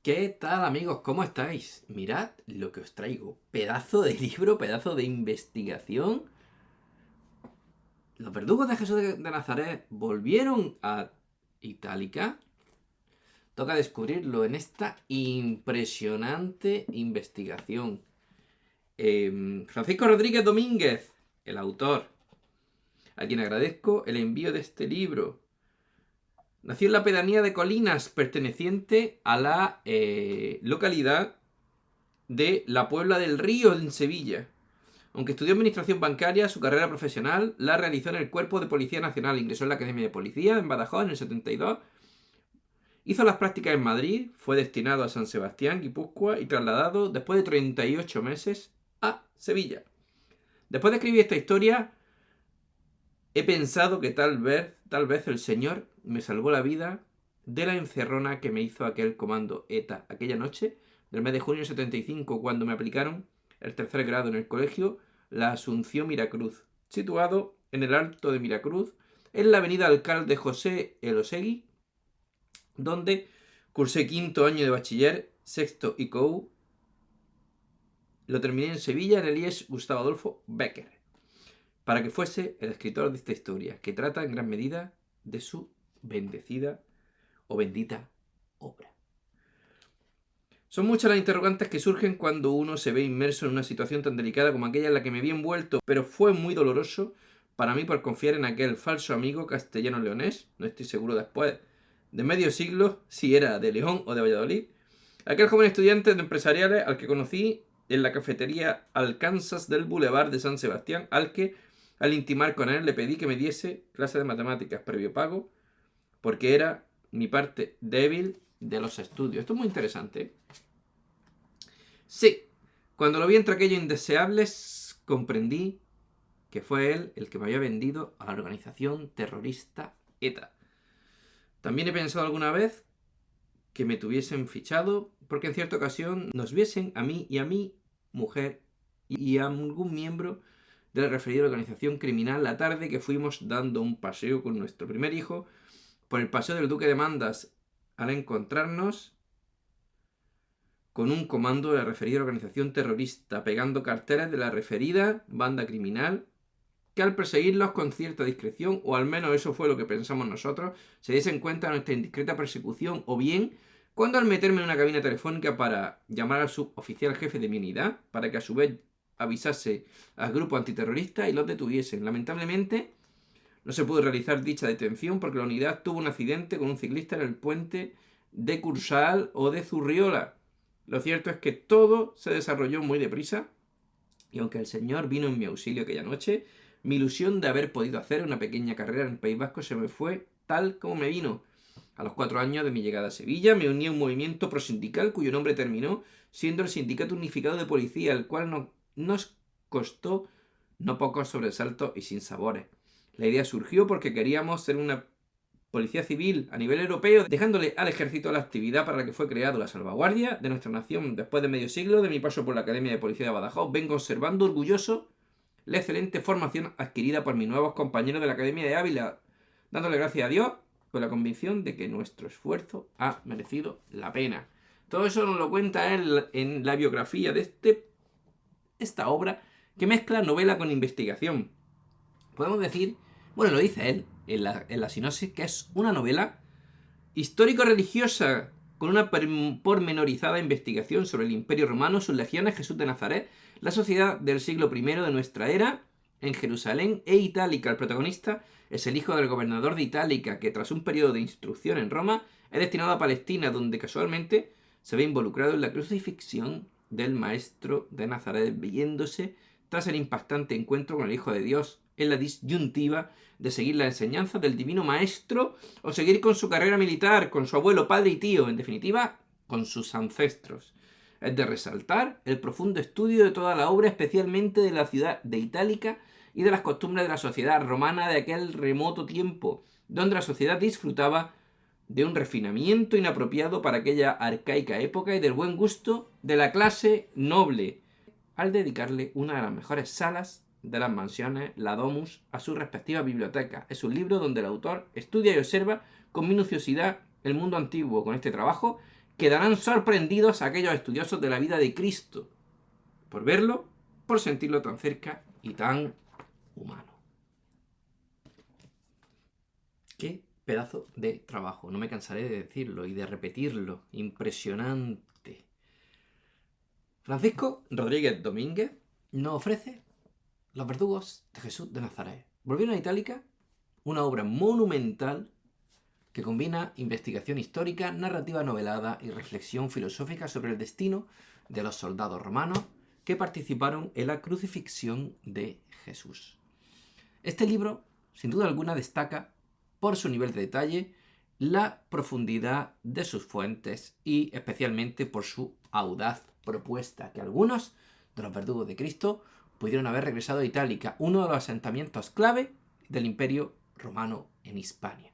¿Qué tal, amigos? ¿Cómo estáis? Mirad lo que os traigo. Pedazo de libro, pedazo de investigación. Los verdugos de Jesús de Nazaret volvieron a Itálica. Toca descubrirlo en esta impresionante investigación. Francisco Rodríguez Domínguez, el autor, a quien agradezco el envío de este libro. Nació en la pedanía de Colinas, perteneciente a la localidad de la Puebla del Río, en Sevilla. Aunque estudió administración bancaria, su carrera profesional la realizó en el Cuerpo de Policía Nacional. Ingresó en la Academia de Policía en Badajoz en el 72. Hizo las prácticas en Madrid, fue destinado a San Sebastián, Guipúzcoa, y trasladado después de 38 meses a Sevilla. Después de escribir esta historia, he pensado que tal vez el Señor me salvó la vida de la encerrona que me hizo aquel comando ETA aquella noche del mes de junio de 75, cuando me aplicaron el tercer grado en el colegio La Asunción Miracruz, situado en el Alto de Miracruz, en la avenida Alcalde José Elosegui, donde cursé quinto año de bachiller, sexto ICOU. Lo terminé en Sevilla, en el IES Gustavo Adolfo Becker, para que fuese el escritor de esta historia, que trata en gran medida de su bendecida o bendita obra. Son muchas las interrogantes que surgen cuando uno se ve inmerso en una situación tan delicada como aquella en la que me vi envuelto, pero fue muy doloroso para mí por confiar en aquel falso amigo castellano-leonés, no estoy seguro después de medio siglo si era de León o de Valladolid, aquel joven estudiante de empresariales al que conocí en la cafetería Alcanzas del Boulevard de San Sebastián, al que, al intimar con él, le pedí que me diese clase de matemáticas previo pago, porque era mi parte débil de los estudios. Esto es muy interesante. Sí, cuando lo vi entre aquellos indeseables, comprendí que fue él el que me había vendido a la organización terrorista ETA. También he pensado alguna vez que me tuviesen fichado porque en cierta ocasión nos viesen a mí y a mi mujer y a algún miembro de la referida organización criminal la tarde que fuimos dando un paseo con nuestro primer hijo por el paseo del Duque de Mandas, al encontrarnos con un comando de la referida organización terrorista pegando carteles de la referida banda criminal, que al perseguirlos con cierta discreción, o al menos eso fue lo que pensamos nosotros, se diesen cuenta de nuestra indiscreta persecución, o bien cuando al meterme en una cabina telefónica para llamar al suboficial jefe de mi unidad, para que a su vez avisase al grupo antiterrorista y los detuviesen. Lamentablemente no se pudo realizar dicha detención porque la unidad tuvo un accidente con un ciclista en el puente de Cursal o de Zurriola. Lo cierto es que todo se desarrolló muy deprisa, y aunque el Señor vino en mi auxilio aquella noche, mi ilusión de haber podido hacer una pequeña carrera en el País Vasco se me fue tal como me vino. A los 4 años de mi llegada a Sevilla me uní a un movimiento prosindical cuyo nombre terminó siendo el Sindicato Unificado de Policía, el cual nos costó no pocos sobresaltos y sinsabores. La idea surgió porque queríamos ser una policía civil a nivel europeo, dejándole al ejército la actividad para la que fue creado, la salvaguardia de nuestra nación. Después de medio siglo de mi paso por la Academia de Policía de Badajoz, vengo observando orgulloso la excelente formación adquirida por mis nuevos compañeros de la Academia de Ávila, dándole gracias a Dios con la convicción de que nuestro esfuerzo ha merecido la pena. Todo eso nos lo cuenta él en la biografía de esta obra que mezcla novela con investigación. Podemos decir, bueno, lo dice él en la sinopsis, que es una novela histórico-religiosa con una pormenorizada investigación sobre el Imperio Romano, sus legiones, Jesús de Nazaret, la sociedad del siglo I de nuestra era en Jerusalén e Itálica. El protagonista es el hijo del gobernador de Itálica, que tras un periodo de instrucción en Roma es destinado a Palestina, donde casualmente se ve involucrado en la crucifixión del maestro de Nazaret, viéndose tras el impactante encuentro con el Hijo de Dios en la disyuntiva de seguir la enseñanza del divino maestro o seguir con su carrera militar, con su abuelo, padre y tío, en definitiva, con sus ancestros. Es de resaltar el profundo estudio de toda la obra, especialmente de la ciudad de Itálica y de las costumbres de la sociedad romana de aquel remoto tiempo, donde la sociedad disfrutaba de un refinamiento inapropiado para aquella arcaica época y del buen gusto de la clase noble, al dedicarle una de las mejores salas de las mansiones, la Domus, a su respectiva biblioteca. Es un libro donde el autor estudia y observa con minuciosidad el mundo antiguo. Con este trabajo Quedarán sorprendidos aquellos estudiosos de la vida de Cristo, por verlo, por sentirlo tan cerca y tan humano. Qué pedazo de trabajo, no me cansaré de decirlo y de repetirlo. Impresionante. Francisco Rodríguez Domínguez nos ofrece Los verdugos de Jesús de Nazaret. Volvieron a Itálica, una obra monumental que combina investigación histórica, narrativa novelada y reflexión filosófica sobre el destino de los soldados romanos que participaron en la crucifixión de Jesús. Este libro, sin duda alguna, destaca por su nivel de detalle, la profundidad de sus fuentes y especialmente por su audaz propuesta, que algunos de los verdugos de Cristo pudieron haber regresado a Itálica, uno de los asentamientos clave del Imperio Romano en Hispania.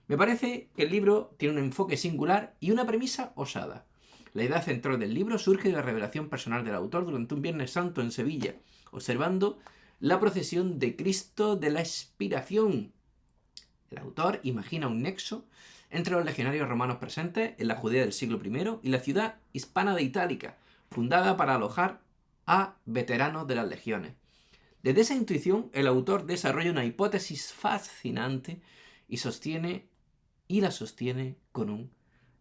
Me parece que el libro tiene un enfoque singular y una premisa osada. La idea central del libro surge de la revelación personal del autor durante un Viernes Santo en Sevilla, observando la procesión de Cristo de la Expiración. El autor imagina un nexo entre los legionarios romanos presentes en la Judea del siglo I y la ciudad hispana de Itálica, fundada para alojar a veteranos de las legiones. Desde esa intuición, el autor desarrolla una hipótesis fascinante y la sostiene con un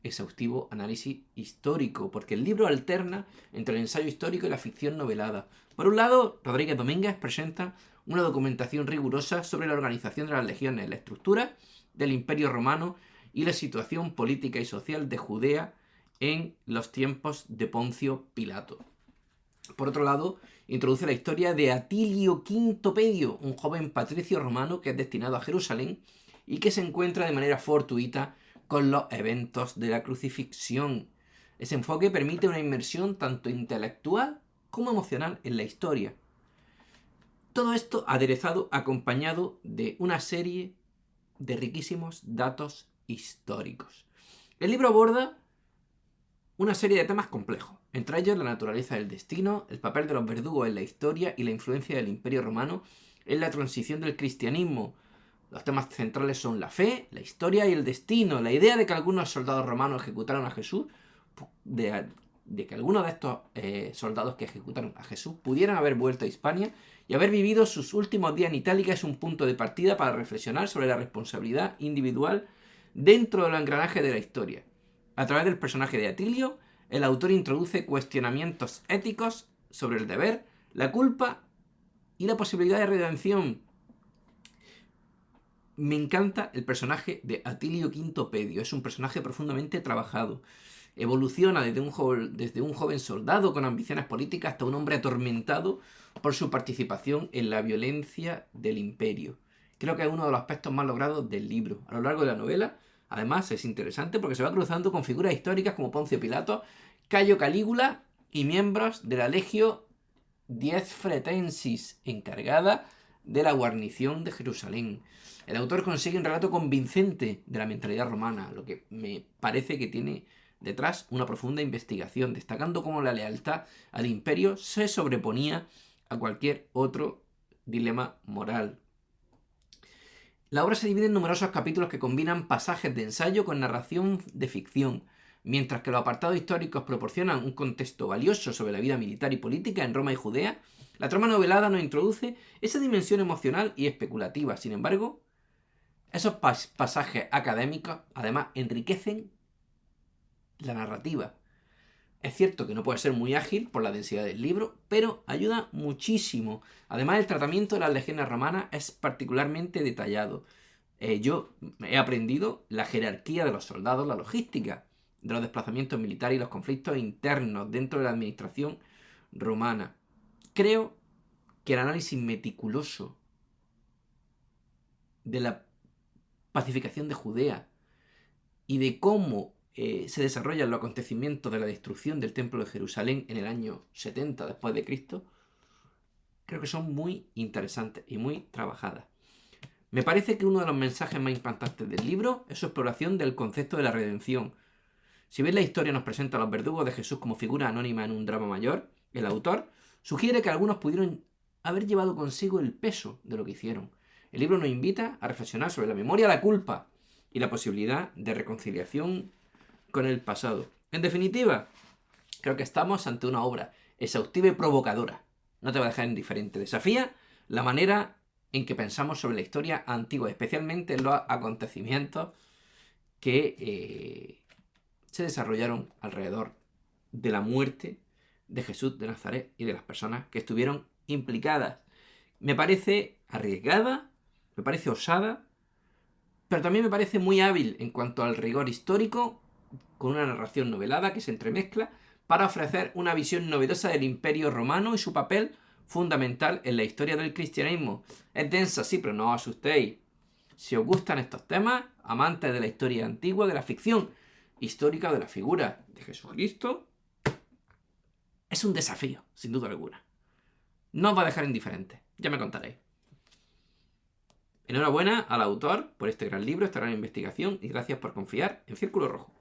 exhaustivo análisis histórico, porque el libro alterna entre el ensayo histórico y la ficción novelada. Por un lado, Rodríguez Domínguez presenta una documentación rigurosa sobre la organización de las legiones, la estructura del Imperio Romano y la situación política y social de Judea en los tiempos de Poncio Pilato. Por otro lado, introduce la historia de Atilio Quinto Pedio, un joven patricio romano que es destinado a Jerusalén y que se encuentra de manera fortuita con los eventos de la crucifixión. Ese enfoque permite una inmersión tanto intelectual como emocional en la historia. Todo esto acompañado de una serie de riquísimos datos históricos. El libro aborda una serie de temas complejos, entre ellos la naturaleza del destino, el papel de los verdugos en la historia y la influencia del Imperio Romano en la transición del cristianismo. Los temas centrales son la fe, la historia y el destino. La idea de que algunos soldados romanos ejecutaron a Jesús, de que algunos de estos soldados que ejecutaron a Jesús pudieran haber vuelto a Hispania y haber vivido sus últimos días en Itálica es un punto de partida para reflexionar sobre la responsabilidad individual dentro del engranaje de la historia. A través del personaje de Atilio, el autor introduce cuestionamientos éticos sobre el deber, la culpa y la posibilidad de redención. Me encanta el personaje de Atilio Quinto Pedio. Es un personaje profundamente trabajado. Evoluciona desde un joven soldado con ambiciones políticas hasta un hombre atormentado por su participación en la violencia del imperio. Creo que es uno de los aspectos más logrados del libro. A lo largo de la novela, además, es interesante porque se va cruzando con figuras históricas como Poncio Pilato, Cayo Calígula y miembros de la Legio Diez Fretensis, encargada de la guarnición de Jerusalén. El autor consigue un relato convincente de la mentalidad romana, lo que me parece que tiene detrás una profunda investigación, destacando cómo la lealtad al imperio se sobreponía a cualquier otro dilema moral. La obra se divide en numerosos capítulos que combinan pasajes de ensayo con narración de ficción. Mientras que los apartados históricos proporcionan un contexto valioso sobre la vida militar y política en Roma y Judea, la trama novelada nos introduce esa dimensión emocional y especulativa. Sin embargo, esos pasajes académicos además enriquecen la narrativa. Es cierto que no puede ser muy ágil por la densidad del libro, pero ayuda muchísimo. Además, el tratamiento de las legiones romanas es particularmente detallado. Yo he aprendido la jerarquía de los soldados, la logística de los desplazamientos militares y los conflictos internos dentro de la administración romana. Creo que el análisis meticuloso de la pacificación de Judea y de cómo se desarrollan los acontecimientos de la destrucción del templo de Jerusalén en el año 70 después de Cristo, creo que son muy interesantes y muy trabajadas. Me parece que uno de los mensajes más impactantes del libro es su exploración del concepto de la redención. Si bien la historia nos presenta a los verdugos de Jesús como figura anónima en un drama mayor, el autor sugiere que algunos pudieron haber llevado consigo el peso de lo que hicieron. El libro nos invita a reflexionar sobre la memoria, la culpa y la posibilidad de reconciliación con el pasado. En definitiva, creo que estamos ante una obra exhaustiva y provocadora. No te va a dejar indiferente. Desafía la manera en que pensamos sobre la historia antigua, especialmente en los acontecimientos que se desarrollaron alrededor de la muerte de Jesús de Nazaret y de las personas que estuvieron implicadas. Me parece arriesgada, me parece osada, pero también me parece muy hábil en cuanto al rigor histórico, con una narración novelada que se entremezcla para ofrecer una visión novedosa del Imperio Romano y su papel fundamental en la historia del cristianismo. Es densa, sí, pero no os asustéis. Si os gustan estos temas, amantes de la historia antigua, de la ficción histórica, de la figura de Jesucristo, es un desafío, sin duda alguna. No os va a dejar indiferente, ya me contaréis. Enhorabuena al autor por este gran libro, esta gran investigación, y gracias por confiar en Círculo Rojo.